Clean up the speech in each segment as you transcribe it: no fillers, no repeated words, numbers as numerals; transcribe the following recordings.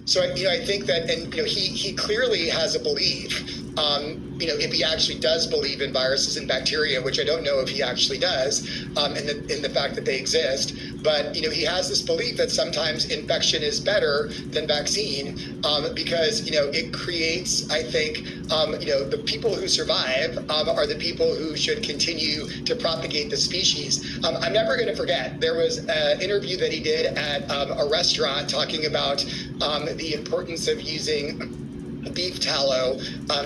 So, I think that, and, he clearly has a belief, if he actually does believe in viruses and bacteria, which I don't know if he actually does, in the fact that they exist. But, he has this belief that sometimes infection is better than vaccine, because, it creates, I think, the people who survive are the people who should continue to propagate the species. I'm never going to forget, there was an interview that he did at a restaurant talking about the importance of using beef tallow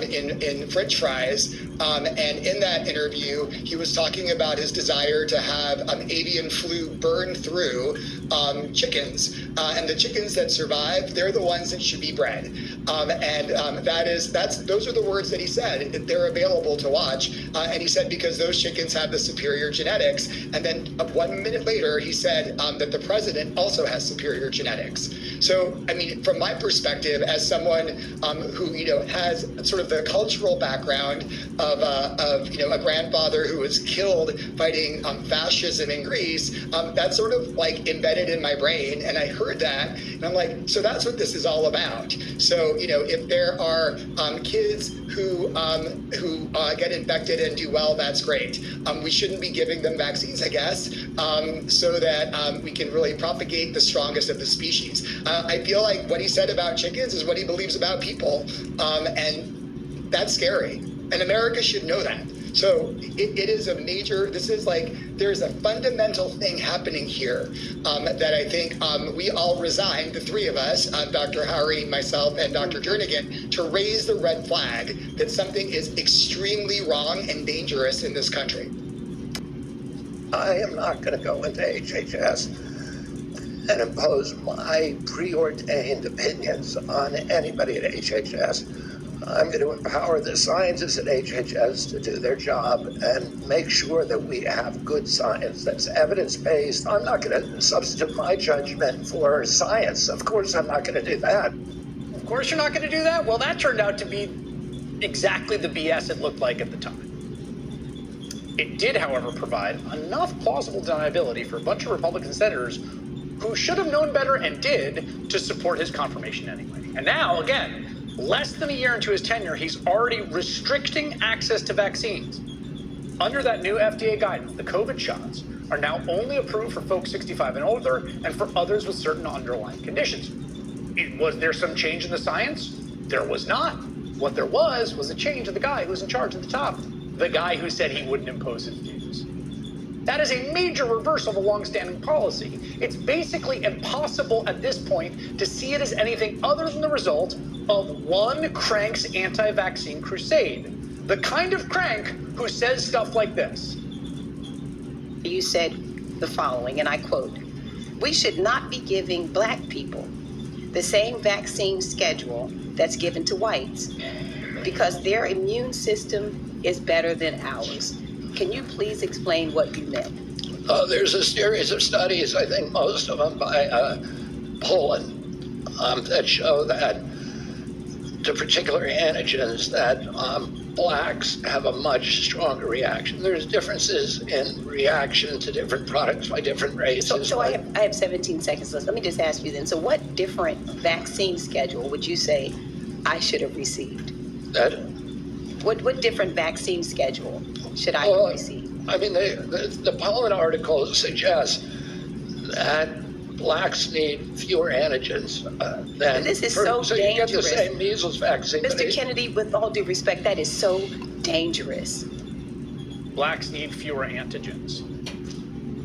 in French fries. And in that interview, he was talking about his desire to have avian flu burn through chickens. And the chickens that survive, they're the ones that should be bred. Those are the words that he said. They're available to watch. And he said because those chickens have the superior genetics. And then 1 minute later, he said that the president also has superior genetics. So, I mean, from my perspective, as someone who, has sort of the cultural background of a grandfather who was killed fighting fascism in Greece, that's sort of like embedded in my brain. And I heard that, and I'm like, so that's what this is all about. So, if there are kids who get infected and do well, that's great. We shouldn't be giving them vaccines, I guess, so that we can really propagate the strongest of the species. I feel like what he said about chickens is what he believes about people, and that's scary. And America should know that. So it is a major, there's a fundamental thing happening here that I think we all resigned, the three of us, Dr. Howery, myself, and Dr. Jernigan, to raise the red flag that something is extremely wrong and dangerous in this country. I am not going to go into HHS and impose my preordained opinions on anybody at HHS. I'm going to empower the scientists at HHS to do their job and make sure that we have good science that's evidence-based. I'm not going to substitute my judgment for science. Of course, I'm not going to do that. Of course you're not going to do that? Well, that turned out to be exactly the BS it looked like at the time. It did, however, provide enough plausible deniability for a bunch of Republican senators who should have known better and did to support his confirmation anyway. And now, again, less than a year into his tenure, he's already restricting access to vaccines. Under that new FDA guidance, the COVID shots are now only approved for folks 65 and older and for others with certain underlying conditions. Was there some change in the science? There was not. What there was a change of the guy who was in charge at the top, the guy who said he wouldn't impose his views. That is a major reversal of a longstanding policy. It's basically impossible at this point to see it as anything other than the result of one crank's anti-vaccine crusade. The kind of crank who says stuff like this. You said the following, and I quote, "We should not be giving black people the same vaccine schedule that's given to whites because their immune system is better than ours." Can you please explain what you meant? There's a series of studies, I think most of them by Poland, that show that to particular antigens that blacks have a much stronger reaction. There's differences in reaction to different products by different races. So I have 17 seconds left. Let me just ask you then. So what different vaccine schedule would you say I should have received? What different vaccine schedule should I have received? I mean, the Poland article suggests that blacks need fewer antigens than... This is so dangerous. So you get the same measles vaccine. Mr. Kennedy, with all due respect, that is so dangerous. Blacks need fewer antigens.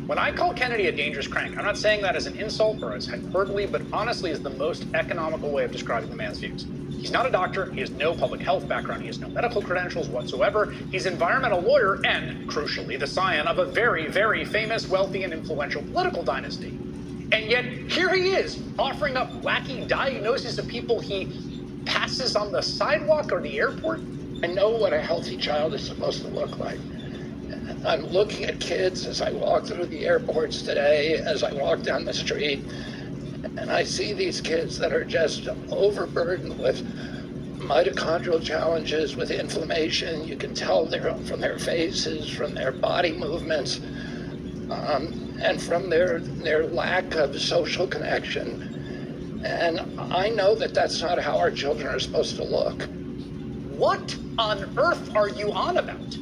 When I call Kennedy a dangerous crank, I'm not saying that as an insult or as hyperbole, but honestly is the most economical way of describing the man's views. He's not a doctor, he has no public health background, he has no medical credentials whatsoever, he's an environmental lawyer and, crucially, the scion of a very, very famous, wealthy, and influential political dynasty. And yet, here he is, offering up wacky diagnoses of people he passes on the sidewalk or the airport. I know what a healthy child is supposed to look like. I'm looking at kids as I walk through the airports today, as I walk down the street, and I see these kids that are just overburdened with mitochondrial challenges, with inflammation. You can tell from their faces, from their body movements, and from their lack of social connection. And I know that that's not how our children are supposed to look. What on earth are you on about?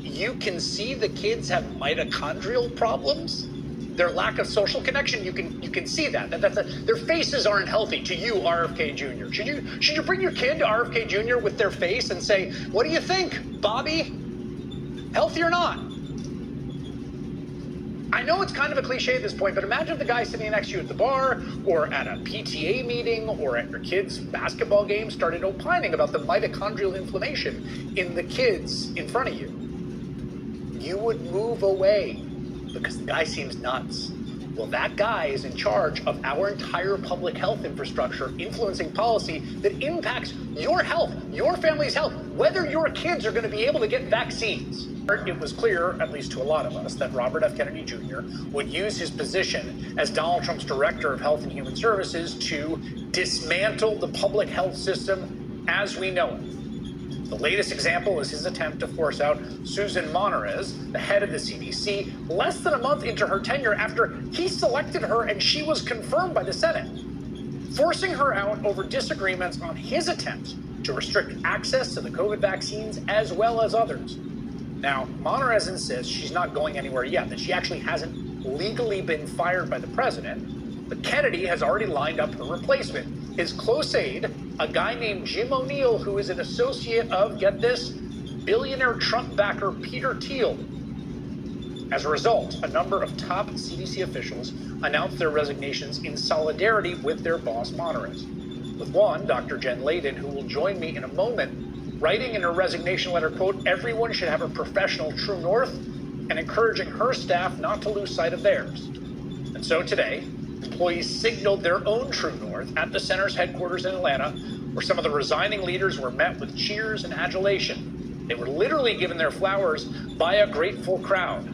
You can see the kids have mitochondrial problems? Their lack of social connection, you can see that. Their faces aren't healthy to you, RFK Jr. Should you bring your kid to RFK Jr. with their face and say, what do you think, Bobby? Healthy or not? I know it's kind of a cliche at this point, but imagine the guy sitting next to you at the bar or at a PTA meeting or at your kid's basketball game started opining about the mitochondrial inflammation in the kids in front of you. You would move away because the guy seems nuts. Well, that guy is in charge of our entire public health infrastructure, influencing policy that impacts your health, your family's health, whether your kids are going to be able to get vaccines. It was clear, at least to a lot of us, that Robert F. Kennedy Jr. would use his position as Donald Trump's Director of Health and Human Services to dismantle the public health system as we know it. The latest example is his attempt to force out Susan Monterez, the head of the CDC, less than a month into her tenure after he selected her and she was confirmed by the Senate, forcing her out over disagreements on his attempt to restrict access to the COVID vaccines as well as others. Now, Monterez insists she's not going anywhere yet, that she actually hasn't legally been fired by the president, but Kennedy has already lined up her replacement. His close aide, a guy named Jim O'Neill, who is an associate of, get this, billionaire Trump backer Peter Thiel. As a result, a number of top CDC officials announced their resignations in solidarity with their boss, Monterez. With one, Dr. Jen Psaki, who will join me in a moment, writing in her resignation letter, quote, everyone should have a professional true north, and encouraging her staff not to lose sight of theirs. And so today, employees signaled their own true north at the center's headquarters in Atlanta, where some of the resigning leaders were met with cheers and adulation. They were literally given their flowers by a grateful crowd.